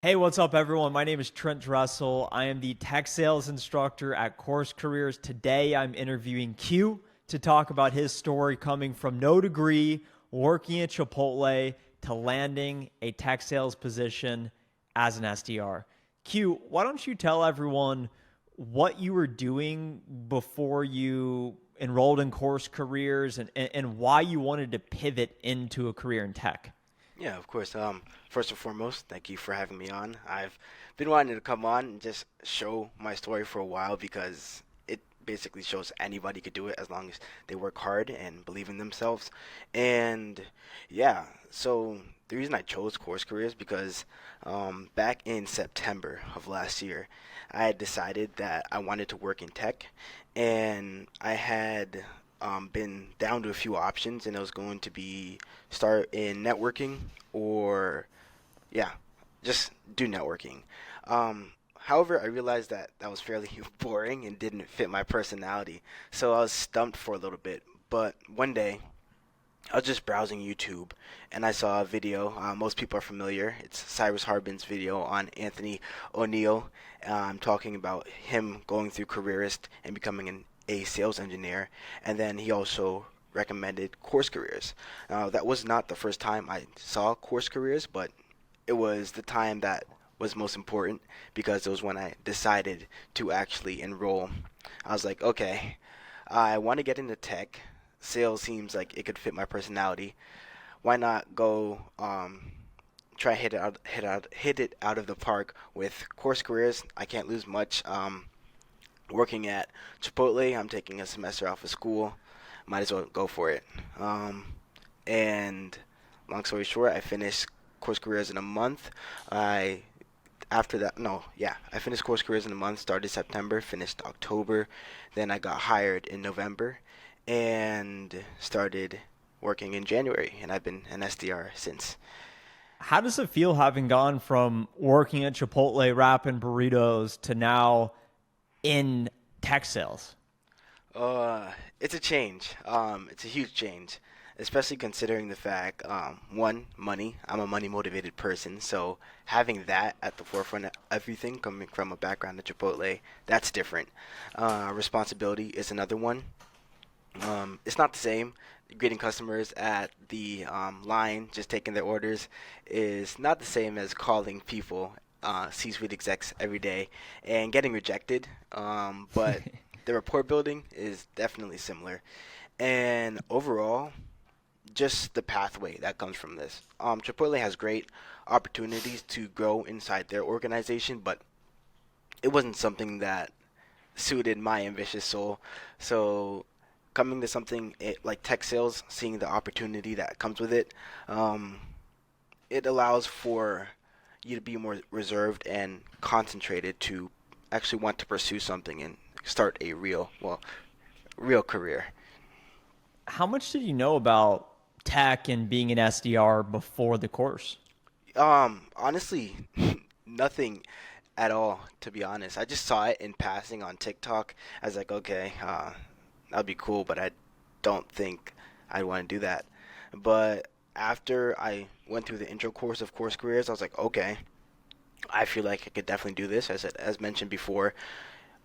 Hey, what's up, everyone? My name is Trent Dressel. I am the tech sales instructor at CourseCareers. Today, I'm interviewing Q to talk about his story coming from no degree, working at Chipotle, to landing a tech sales position as an SDR. Q, why don't you tell everyone what you were doing before you enrolled in CourseCareers and why you wanted to pivot into a career in tech? Yeah, of course. First and foremost, thank you for having me on. I've been wanting to come on and just show my story for a while because it basically shows anybody could do it as long as they work hard and believe in themselves. And yeah, so the reason I chose course careers because back in September of last year, I had decided that I wanted to work in tech, and I had been down to a few options, and it was going to be start in networking or yeah, just do networking. However, I realized that that was fairly boring and didn't fit my personality, so I was stumped for a little bit. But one day, I was just browsing YouTube and I saw a video. Most people are familiar. It's Cyrus Harbin's video on Anthony O'Neill, talking about him going through careerist and becoming a sales engineer. And then he also recommended course careers. That was not the first time I saw course careers, but it was the time that was most important because it was when I decided to actually enroll. I was like, okay, I want to get into tech. Sales seems like it could fit my personality. Why not go try hit it out of the park with course careers? I can't lose much. Working at Chipotle, I'm taking a semester off of school. Might as well go for it. And long story short, I finished course careers in a month. I after that, no, yeah, I finished course careers in a month. Started September, finished October. Then I got hired in November, and started working in January. And I've been an SDR since. How does it feel having gone from working at Chipotle wrapping burritos to now in tech sales? It's a change. It's a huge change, especially considering the fact, one, money. I'm a money motivated person, so having that at the forefront of everything, coming from a background at Chipotle, that's different. Responsibility is another one. It's not the same. Greeting customers at the line, just taking their orders, is not the same as calling people, C-suite execs every day, and getting rejected. But the rapport building is definitely similar. And overall, just the pathway that comes from this. Chipotle has great opportunities to grow inside their organization, but it wasn't something that suited my ambitious soul. So coming to something like tech sales, seeing the opportunity that comes with it, um, it allows for you to be more reserved and concentrated to actually want to pursue something and start a real career. How much did you know about tech and being an SDR before the course? Honestly, nothing at all, to be honest. I just saw it in passing on TikTok. I was like, okay, that'd be cool, but I don't think I'd want to do that. But after I went through the intro course of Course Careers, I was like, okay, I feel like I could definitely do this. As mentioned before,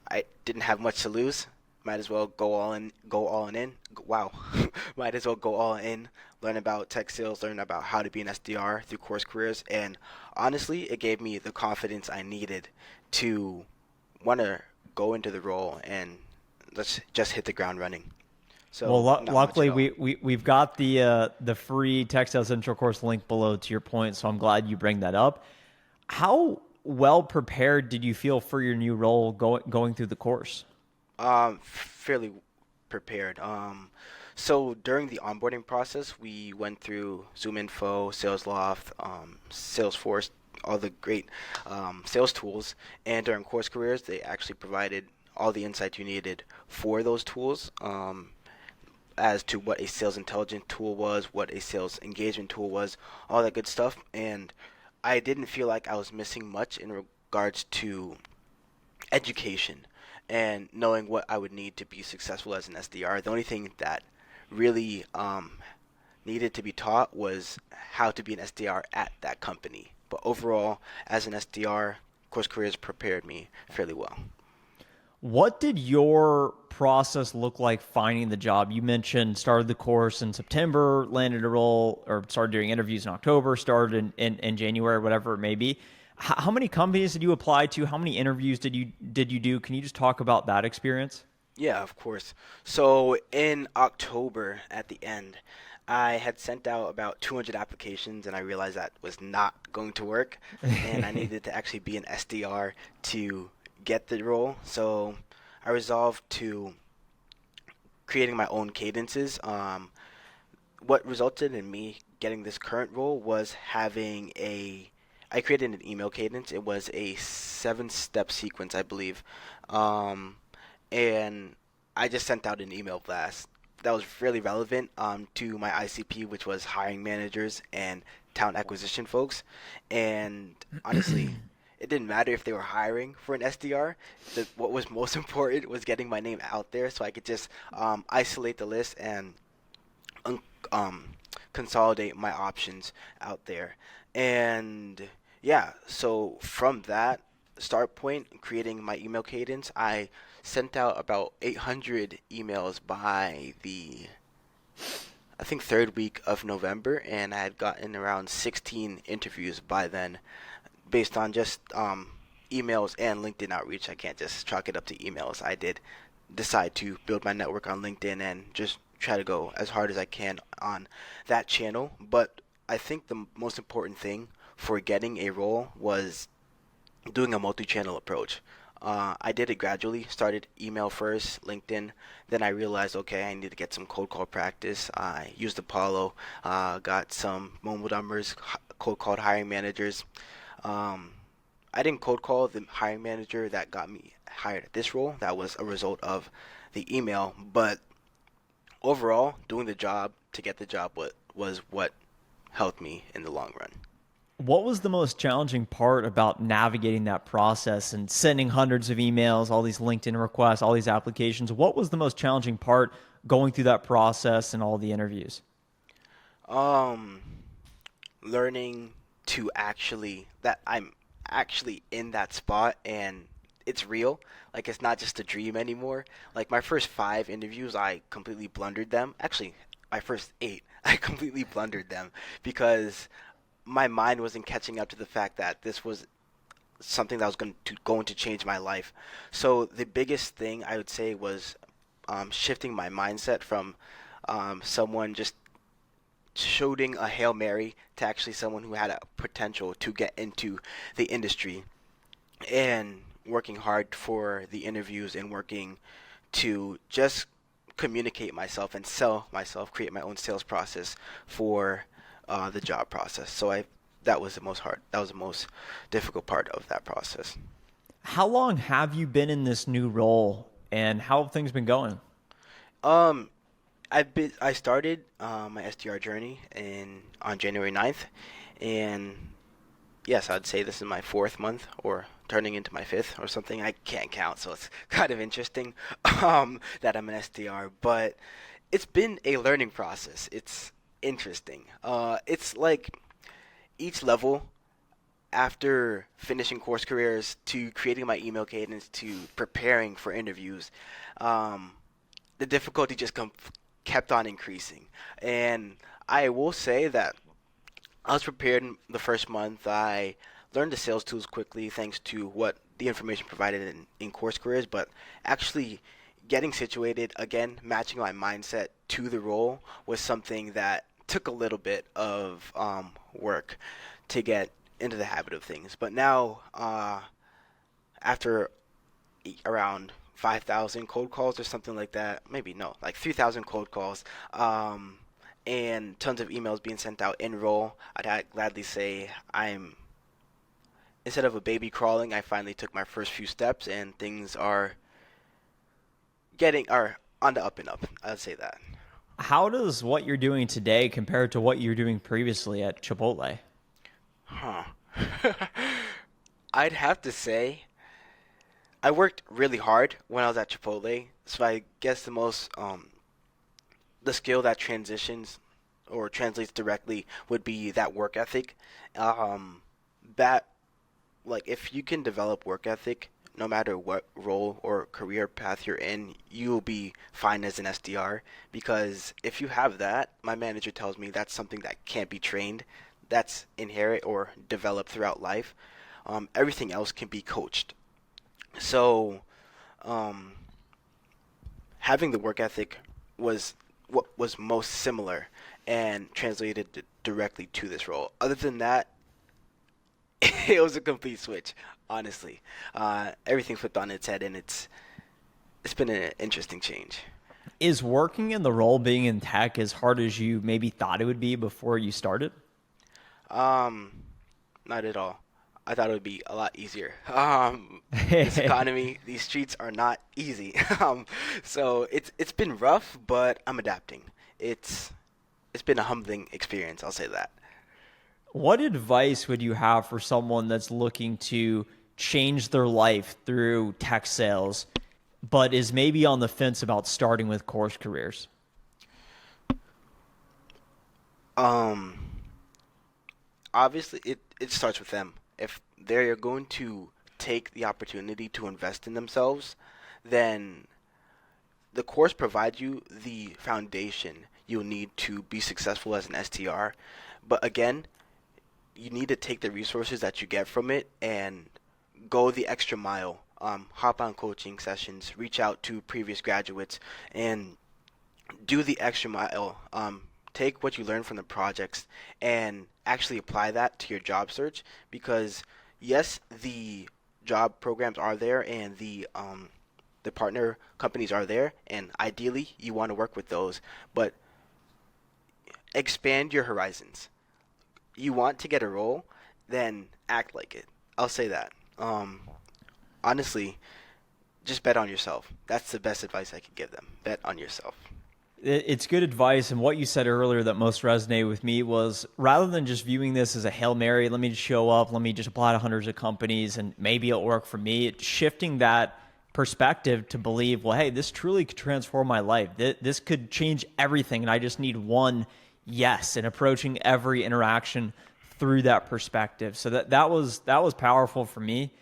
I didn't have much to lose. Might as well go all in. Go all in. Wow, might as well go all in. Learn about tech sales. Learn about how to be an SDR through Course Careers, and honestly, it gave me the confidence I needed to want to go into the role and let's just hit the ground running. Well, So not much at luckily all. we've got the free tech sales intro course link below to your point, so I'm glad you bring that up. How well prepared did you feel for your new role going through the course? Fairly prepared. So during the onboarding process, we went through Zoom Info, SalesLoft, Salesforce, all the great sales tools. And during Course Careers, they actually provided all the insight you needed for those tools, as to what a sales intelligence tool was, what a sales engagement tool was, all that good stuff. And I didn't feel like I was missing much in regards to education and knowing what I would need to be successful as an SDR. The only thing that really needed to be taught was how to be an SDR at that company. But overall, as an SDR, Course Careers prepared me fairly well. What did your process look like finding the job? You mentioned started the course in September, landed a role, or started doing interviews in October, started in January, whatever it may be. How many companies did you apply to? How many interviews did you do? Can you just talk about that experience? Yeah, of course. So in October at the end, I had sent out about 200 applications and I realized that was not going to work and I needed to actually be an SDR to get the role. So I resolved to creating my own cadences. What resulted in me getting this current role was having I created an email cadence. It was a 7-step sequence, I believe. Um, and I just sent out an email blast that was really relevant to my ICP, which was hiring managers and talent acquisition folks. And honestly, it didn't matter if they were hiring for an SDR. What was most important was getting my name out there so I could just isolate the list and un- um, consolidate my options out there. And yeah, so from that start point, creating my email cadence, I sent out about 800 emails by the I think third week of November, and I had gotten around 16 interviews by then, based on just emails and LinkedIn outreach. I can't just chalk it up to emails. I did decide to build my network on LinkedIn and just try to go as hard as I can on that channel. But I think the most important thing for getting a role was doing a multi-channel approach. I did it gradually. Started email first, LinkedIn. Then I realized, okay, I need to get some cold call practice. I used Apollo, got some mobile numbers, cold called hiring managers. Um, I didn't cold call the hiring manager that got me hired at this role. That was a result of the email. But overall, doing the job to get the job was what helped me in the long run. What was the most challenging part about navigating that process and sending hundreds of emails, all these LinkedIn requests, all these applications? What was the most challenging part going through that process and all the interviews? Um, Learning to actually that I'm actually in that spot and it's real. Like it's not just a dream anymore. Like my first 5 interviews, I completely blundered them. Actually, my first 8, I completely blundered them because my mind wasn't catching up to the fact that this was something that was going to change my life. So the biggest thing I would say was shifting my mindset from someone just shooting a Hail Mary to actually someone who had a potential to get into the industry and working hard for the interviews and working to just communicate myself and sell myself, create my own sales process for the job process. So I that was the most hard. That was the most difficult part of that process. How long have you been in this new role and how have things been going? Um, I started my SDR journey in on January 9th, and yes, I'd say this is my 4th month or turning into my 5th or something. I can't count, so it's kind of interesting that I'm an SDR, but it's been a learning process. It's interesting. It's like each level after finishing course careers to creating my email cadence to preparing for interviews, um, the difficulty just kept on increasing. And I will say that I was prepared in the first month. I learned the sales tools quickly thanks to what the information provided in course careers, but actually getting situated, again, matching my mindset to the role was something that took a little bit of work to get into the habit of things. But now, after around 5,000 cold calls or something like that, maybe no, like 3,000 cold calls, and tons of emails being sent out in role, I'd gladly say instead of a baby crawling, I finally took my first few steps and things are on the up and up. I'd say that. How does what you're doing today compare to what you were doing previously at Chipotle? Huh. I'd have to say I worked really hard when I was at Chipotle, so I guess the skill that transitions or translates directly would be that work ethic. Um, that, like, if you can develop work ethic, no matter what role or career path you're in, you'll be fine as an SDR. Because if you have that, my manager tells me that's something that can't be trained, that's inherent or developed throughout life. Everything else can be coached. So, um, having the work ethic was what was most similar and translated directly to this role. Other than that, it was a complete switch, honestly. Everything flipped on its head, and it's been an interesting change. Is working in the role being in tech as hard as you maybe thought it would be before you started? Um, Not at all. I thought it would be a lot easier. This economy, these streets are not easy. So it's been rough, but I'm adapting. It's it's been a humbling experience. I'll say that. What advice would you have for someone that's looking to change their life through tech sales, but is maybe on the fence about starting with course careers? Um, Obviously, it starts with them. If they're going to take the opportunity to invest in themselves, then the course provides you the foundation you'll need to be successful as an STR. But again, you need to take the resources that you get from it and go the extra mile. Hop on coaching sessions, reach out to previous graduates, and do the extra mile. Take what you learn from the projects and actually apply that to your job search. Because yes, the job programs are there and the partner companies are there, and ideally you want to work with those. But expand your horizons. You want to get a role, then act like it. I'll say that. Honestly, just bet on yourself. That's the best advice I could give them. Bet on yourself. It's good advice. And what you said earlier that most resonated with me was rather than just viewing this as a Hail Mary, let me just show up, let me just apply to hundreds of companies and maybe it'll work for me, it's shifting that perspective to believe, well, hey, this truly could transform my life. This could change everything. And I just need one yes, and approaching every interaction through that perspective. So that was powerful for me.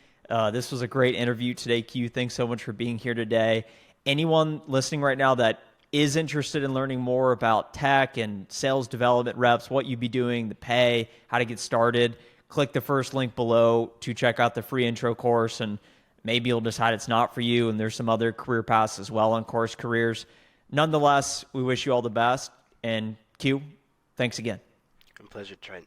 This was a great interview today, Q. Thanks so much for being here today. Anyone listening right now that is interested in learning more about tech and sales development reps, what you'd be doing, the pay, how to get started, click the first link below to check out the free intro course, and maybe you'll decide it's not for you, and there's some other career paths as well on Course Careers. Nonetheless, we wish you all the best, and Q, thanks again. A pleasure, Trent.